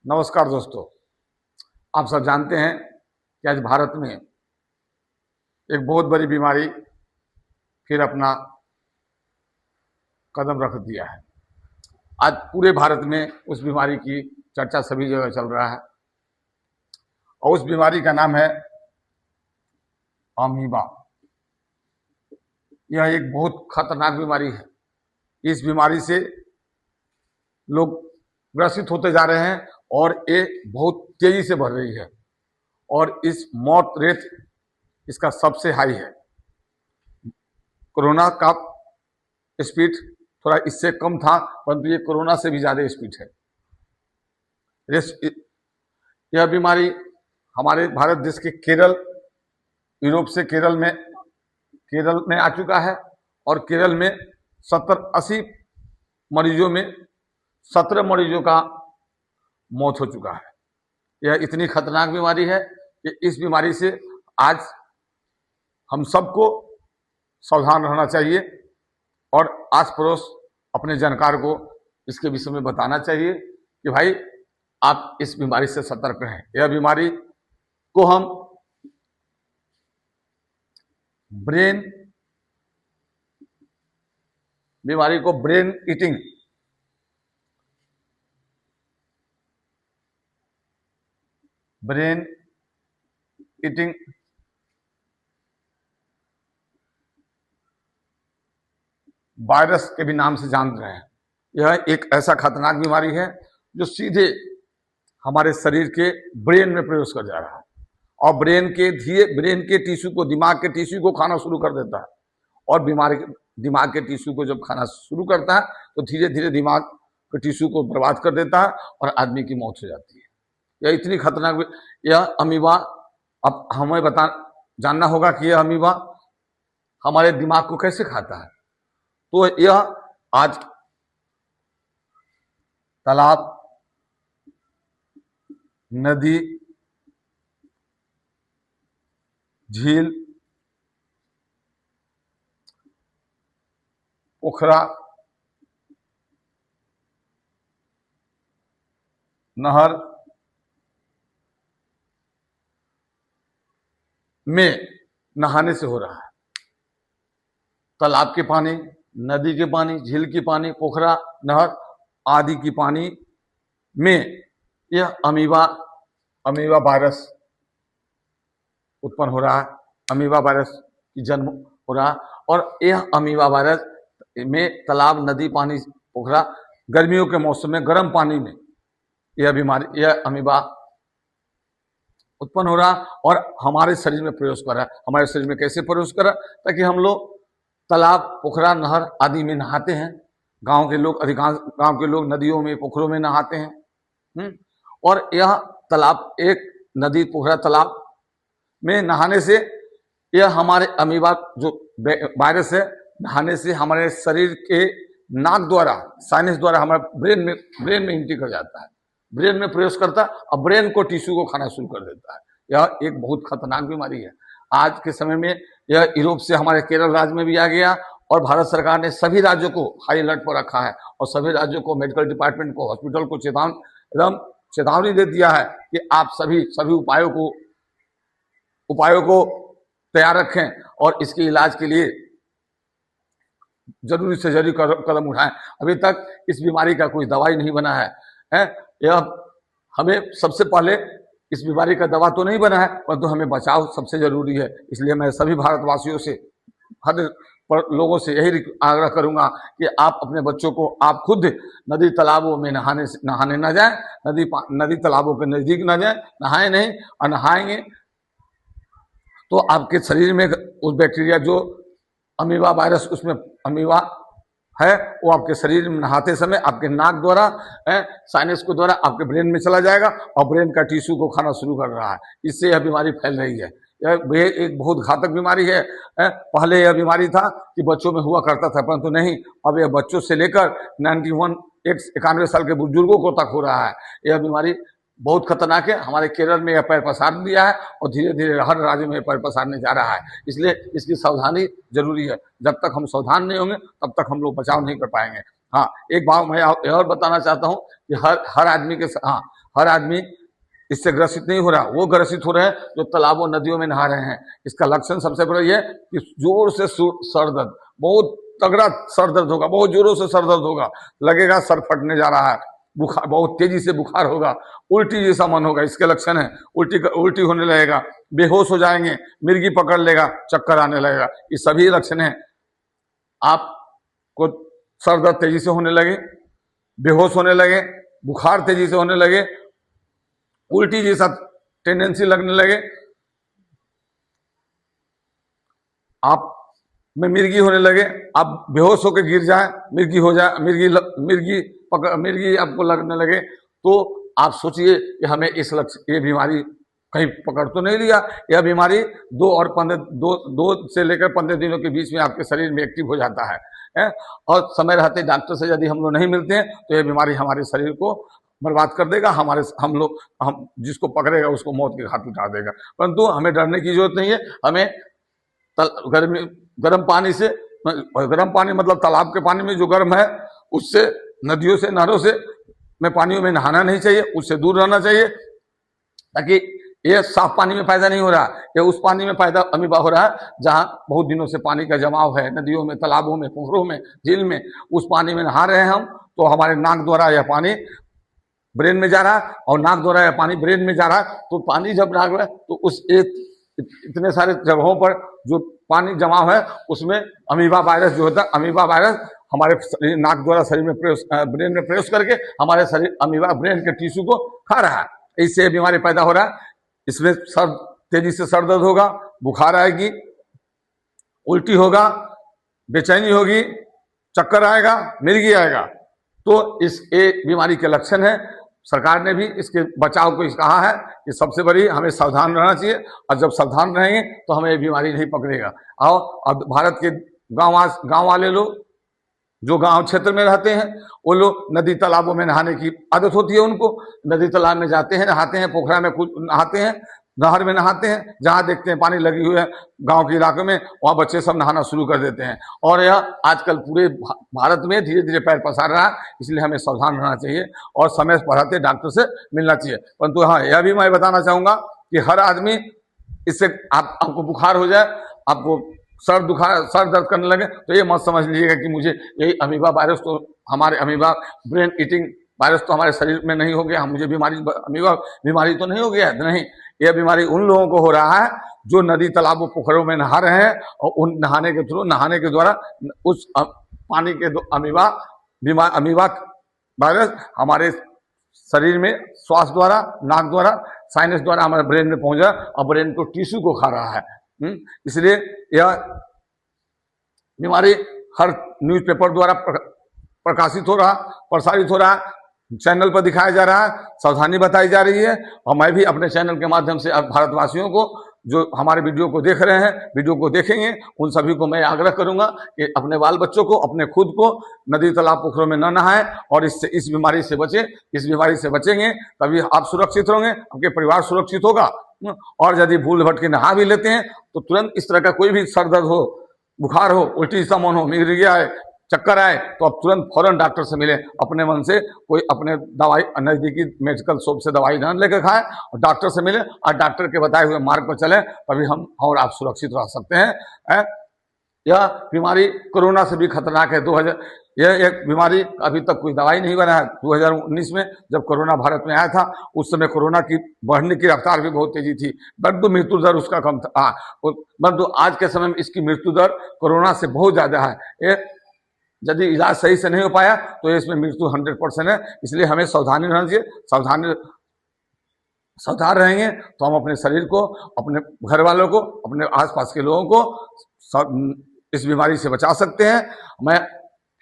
नमस्कार दोस्तों। आप सब जानते हैं कि आज भारत में एक बहुत बड़ी बीमारी फिर अपना कदम रख दिया है। आज पूरे भारत में उस बीमारी की चर्चा सभी जगह चल रहा है और उस बीमारी का नाम है अमीबा। यह एक बहुत खतरनाक बीमारी है। इस बीमारी से लोग ग्रसित होते जा रहे हैं और ये बहुत तेजी से बढ़ रही है और इस मौत रेट इसका सबसे हाई है। कोरोना का स्पीड थोड़ा इससे कम था, परंतु ये कोरोना से भी ज्यादा स्पीड है। यह बीमारी हमारे भारत देश के यूरोप से केरल में आ चुका है और केरल में 70-80 मरीजों में 17 मरीजों का मौत हो चुका है। यह इतनी खतरनाक बीमारी है कि इस बीमारी से आज हम सबको सावधान रहना चाहिए और आस पड़ोस अपने जानकार को इसके विषय में बताना चाहिए कि भाई आप इस बीमारी से सतर्क रहें। यह बीमारी को हम ब्रेन ईटिंग वायरस के भी नाम से जान रहे हैं। यह एक ऐसा खतरनाक बीमारी है जो सीधे हमारे शरीर के ब्रेन में प्रवेश कर जा रहा है और ब्रेन के टिश्यू को, दिमाग के टिश्यू को खाना शुरू कर देता है और दिमाग के टिश्यू को जब खाना शुरू करता है तो धीरे धीरे दिमाग के टिश्यू को बर्बाद कर देता है और आदमी की मौत हो जाती है। यह इतनी खतरनाक यह अमीबा, अब हमें जानना होगा कि यह अमीबा हमारे दिमाग को कैसे खाता है। तो यह आज तालाब, नदी, झील, पोखरा, नहर में नहाने से हो रहा है। तालाब के पानी, नदी के पानी, झील के पानी, पोखरा, नहर आदि की पानी में यह अमीबा वायरस उत्पन्न हो रहा है। अमीबा वायरस की जन्म हो रहा है और यह अमीबा वायरस में तालाब, नदी, पानी, पोखरा, गर्मियों के मौसम में गर्म पानी में यह अमीबा उत्पन्न हो रहा और हमारे शरीर में प्रवेश कर रहा है। हमारे शरीर में कैसे प्रवेश कर रहा है? ताकि हम लोग तालाब, पोखरा, नहर आदि में नहाते हैं। अधिकांश गांव के लोग नदियों में, पोखरों में नहाते हैं। और यह तालाब, एक नदी, पोखरा, तालाब में नहाने से यह हमारे अमीबा जो वायरस है, नहाने से हमारे शरीर के नाक द्वारा, साइनस द्वारा हमारे ब्रेन में एंट्री कर जाता है, ब्रेन में प्रवेश करता है और ब्रेन को टिश्यू को खाना शुरू कर देता है। यह एक बहुत खतरनाक बीमारी है। आज के समय में यह यूरोप से हमारे केरल राज्य में भी आ गया और भारत सरकार ने सभी राज्यों को हाई अलर्ट पर रखा है और सभी राज्यों को, मेडिकल डिपार्टमेंट को, हॉस्पिटल को चेतावनी दे दिया है कि आप सभी उपायों को तैयार रखें और इसके इलाज के लिए जरूरी से जरूरी कदम उठाएं। अभी तक इस बीमारी का कोई दवाई नहीं बना है। यह हमें सबसे पहले इस बीमारी का दवा तो नहीं बना है, परंतु हमें बचाव सबसे जरूरी है। इसलिए मैं सभी भारतवासियों से, हर लोगों से यही आग्रह करूंगा कि आप अपने बच्चों को, आप खुद नदी तालाबों में नहाने न जाएं, नदी तालाबों के नजदीक न जाएं, नहाए नहीं, और नहाएंगे तो आपके शरीर में उस बैक्टीरिया जो अमीबा वायरस, उसमें अमीबा है, वो आपके शरीर में नहाते समय आपके नाक द्वारा, साइनस को द्वारा आपके ब्रेन में चला जाएगा और ब्रेन का टिश्यू को खाना शुरू कर रहा है। इससे यह बीमारी फैल रही है। यह एक बहुत घातक बीमारी है। पहले यह बीमारी था कि बच्चों में हुआ करता था, परंतु नहीं, अब यह बच्चों से लेकर 91 साल के बुजुर्गों को तक हो रहा है। यह बीमारी बहुत खतरनाक है। हमारे केरल में यह पैर पसार दिया है और धीरे धीरे हर राज्य में पैर पसारने जा रहा है। इसलिए इसकी सावधानी जरूरी है। जब तक हम सावधान नहीं होंगे तब तक हम लोग बचाव नहीं कर पाएंगे। हाँ, एक बात मैं और बताना चाहता हूँ कि हर आदमी के, हाँ, हर आदमी इससे ग्रसित नहीं हो रहा, वो ग्रसित हो रहे हैं जो तालाबों नदियों में नहा रहे हैं। इसका लक्षण सबसे बड़ा ये कि जोर से सर दर्द, बहुत तगड़ा सर दर्द होगा, बहुत जोरों से सर दर्द होगा, लगेगा सर फटने जा रहा है, बुखार, बहुत तेजी से बुखार होगा, उल्टी जैसा मन होगा, इसके लक्षण है। उल्टी होने लगेगा, बेहोश हो जाएंगे, मिर्गी पकड़ लेगा, चक्कर आने लगेगा, ये सभी लक्षण है। आपको सर दर्द तेजी से होने लगे, बेहोश होने लगे, बुखार तेजी से होने लगे, उल्टी जैसा टेंडेंसी लगने लगे, आप में मिर्गी होने लगे, आप बेहोश होकर गिर जाए, मिर्गी हो जाए, मिर्गी आपको लगने लगे, तो आप सोचिए कि हमें ये बीमारी कहीं पकड़ तो नहीं लिया। यह बीमारी 2 से लेकर 15 दिनों के बीच में आपके शरीर में एक्टिव हो जाता है। और समय रहते डॉक्टर से यदि हम लोग नहीं मिलते हैं तो यह बीमारी हमारे शरीर को बर्बाद कर देगा, हम जिसको पकड़ेगा उसको मौत के घाट उतार देगा। परंतु हमें डरने की जरूरत नहीं है। हमें गर्म पानी मतलब तालाब के पानी में जो गर्म है, उससे, नदियों से, नहरों से में पानियों में नहाना नहीं चाहिए, उससे दूर रहना चाहिए, ताकि ये साफ पानी में पैदा नहीं हो रहा, ये उस पानी में पैदा अमीबा हो रहा है जहां बहुत दिनों से पानी का जमाव है, नदियों में, तालाबों में, पोखरों में, झील में। उस पानी में नहा रहे हैं हम, तो हमारे नाक द्वारा यह पानी ब्रेन में जा रहा है, और नाक द्वारा यह पानी ब्रेन में जा रहा है। तो पानी जब नाक में, तो उस इतने सारे जगहों पर जो पानी जमाव है, उसमें अमीबा वायरस जो होता है, अमीबा वायरस हमारे नाक द्वारा शरीर में ब्रेन में प्रवेश करके हमारे शरीर, अमीबा ब्रेन के टिश्यू को खा रहा है, इससे बीमारी पैदा हो रहा है। इसमें तेजी से सर दर्द होगा, बुखार आएगी, उल्टी होगा, बेचैनी होगी, चक्कर आएगा, मिर्गी आएगा। तो इस बीमारी के लक्षण है। सरकार ने भी इसके बचाव को कहा है कि सबसे बड़ी हमें सावधान रहना चाहिए, और जब सावधान रहेंगे तो हमें ये बीमारी नहीं पकड़ेगा। और अब भारत के गांव वाले लोग जो गांव क्षेत्र में रहते हैं, वो लोग नदी तालाबों में नहाने की आदत होती है उनको, नदी तालाब में जाते हैं, नहाते हैं, पोखरा में नहाते हैं, नहर में नहाते हैं, जहां देखते हैं पानी लगी हुई है गांव के इलाके में, वहां बच्चे सब नहाना शुरू कर देते हैं। और यह आजकल पूरे भारत में धीरे धीरे पैर पसार रहा है, इसलिए हमें सावधान रहना चाहिए और समय पर रहते डॉक्टर से मिलना चाहिए। परंतु हाँ, यह भी मैं बताना चाहूंगा कि हर आदमी इससे, आपको बुखार हो जाए, आपको सर दर्द करने लगे, तो ये मत समझ लीजिएगा कि मुझे यही अमीबा वायरस, तो हमारे अमीबा ब्रेन ईटिंग वायरस तो हमारे शरीर में नहीं हो गया, मुझे अमीबा बीमारी तो नहीं हो गया। नहीं, यह बीमारी उन लोगों को हो रहा है जो नदी तालाबों पोखरों में नहा रहे हैं, और उन नहाने के द्वारा उस पानी के अमीबा वायरस हमारे शरीर में श्वास द्वारा, नाक द्वारा, साइनस द्वारा हमारे ब्रेन में पहुंचा और ब्रेन को टिश्यू को खा रहा है। इसलिए यह बीमारी हर न्यूज़पेपर द्वारा प्रसारित हो रहा, चैनल पर दिखाया जा रहा है, सावधानी बताई जा रही है। और मैं भी अपने चैनल के माध्यम से अब भारतवासियों को, जो हमारे वीडियो को देख रहे हैं, वीडियो को देखेंगे, उन सभी को मैं आग्रह करूंगा कि अपने बाल बच्चों को, अपने खुद को नदी तालाब पोखरों में न नहाएं, और इस बीमारी से बचें। इस बीमारी से बचेंगे तभी आप सुरक्षित होंगे, आपके परिवार सुरक्षित होगा। और यदि भूल भटके नहा भी लेते हैं तो तुरंत इस तरह का कोई भी सर दर्द हो, बुखार हो, उल्टी सा मन हो, मिर्गी आए, चक्कर आए, तो आप तुरंत फौरन डॉक्टर से मिले। अपने मन से कोई अपने दवाई नजदीकी मेडिकल शॉप से दवाई न लेकर खाए, और डॉक्टर से मिले, और डॉक्टर के बताए हुए मार्ग पर चले, तभी हम और आप सुरक्षित रह सकते हैं। यह बीमारी कोरोना से भी खतरनाक है। यह एक बीमारी अभी तक कोई दवाई नहीं बना है। 2019 में जब कोरोना भारत में आया था, उस समय कोरोना की बढ़ने की रफ्तार भी बहुत तेजी थी, परंतु मृत्यु दर उसका कम था। परंतु आज के समय में इसकी मृत्यु दर कोरोना से बहुत ज्यादा है। यदि इलाज सही से नहीं हो पाया तो इसमें मृत्यु 100% है। इसलिए हमें सावधानी रहना चाहिए। सावधान रहेंगे तो हम अपने शरीर को, अपने घर वालों को, अपने आसपास के लोगों को इस बीमारी से बचा सकते हैं। मैं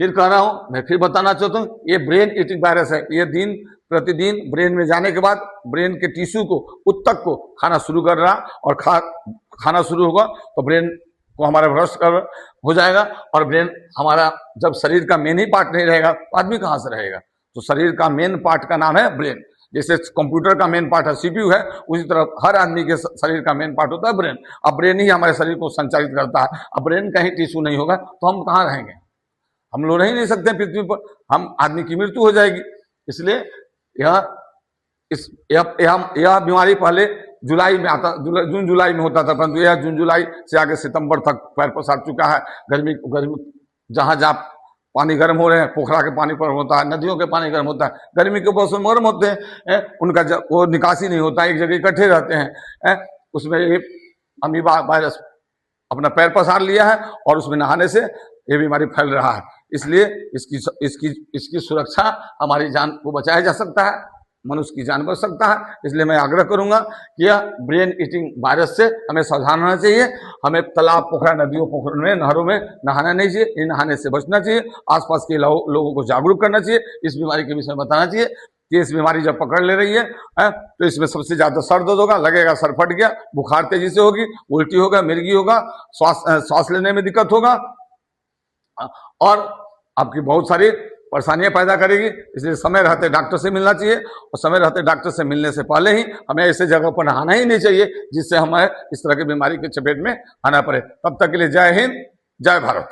फिर कह रहा हूं, मैं फिर बताना चाहता हूं, ये ब्रेन ईटिंग वायरस है। ये दिन प्रतिदिन ब्रेन में जाने के बाद ब्रेन के टिश्यू को, उत्तक को खाना शुरू कर रहा, और खाना शुरू होगा तो ब्रेन को हमारा भ्रष्ट हो जाएगा। और ब्रेन हमारा, जब शरीर का मेन ही पार्ट नहीं रहेगा तो आदमी कहां से रहेगा। तो शरीर का मेन पार्ट का नाम है ब्रेन। जैसे कंप्यूटर का मेन पार्ट है सीपीयू है, उसी तरह हर आदमी के शरीर का मेन पार्ट होता है ब्रेन। अब ब्रेन ही हमारे शरीर को संचालित करता है। अब ब्रेन का ही टिश्यू नहीं होगा तो हम कहाँ रहेंगे, हम लोग रह ही नहीं सकते पृथ्वी पर, हम आदमी की मृत्यु हो जाएगी। इसलिए यह इस यह बीमारी पहले जुलाई में आता, जून जुलाई में होता था, परंतु यह जून जुलाई से आगे सितंबर तक पैर पसार चुका है। गर्मी गर्मी जहां जहां पानी गर्म हो रहे हैं, पोखरा के पानी पर होता है, नदियों के पानी गर्म होता है, गर्मी के मौसम गर्म होते हैं, उनका वो निकासी नहीं होता, एक जगह इकट्ठे रहते हैं, उसमें ये अमीबा वायरस अपना पैर पसार लिया है और उसमें नहाने से ये बीमारी फैल रहा है। इसलिए इसकी सुरक्षा, हमारी जान को बचाया जा सकता है, मनुष्य की जान बच सकता है। इसलिए मैं आग्रह करूंगा कि यह ब्रेन ईटिंग वायरस से हमें सावधान रहना चाहिए। हमें तालाब, पोखरा, नदियों, पोखरों में, नहरों में नहाना नहीं चाहिए, इन नहाने से बचना चाहिए। आसपास के लोगों को जागरूक करना चाहिए, इस बीमारी के विषय में बताना चाहिए कि इस बीमारी जब पकड़ ले रही है तो इसमें सबसे ज्यादा सर दर्द होगा, लगेगा सर फट गया, बुखार तेजी से होगी, उल्टी होगा, मिर्गी होगा, सांस लेने में दिक्कत होगा और आपकी बहुत सारी परेशानियां पैदा करेगी। इसलिए समय रहते डॉक्टर से मिलना चाहिए और समय रहते डॉक्टर से मिलने से पहले ही हमें ऐसे जगह पर नहाना ही नहीं चाहिए जिससे हमें इस तरह की बीमारी के चपेट में आना पड़े। तब तक के लिए जय हिंद, जय भारत।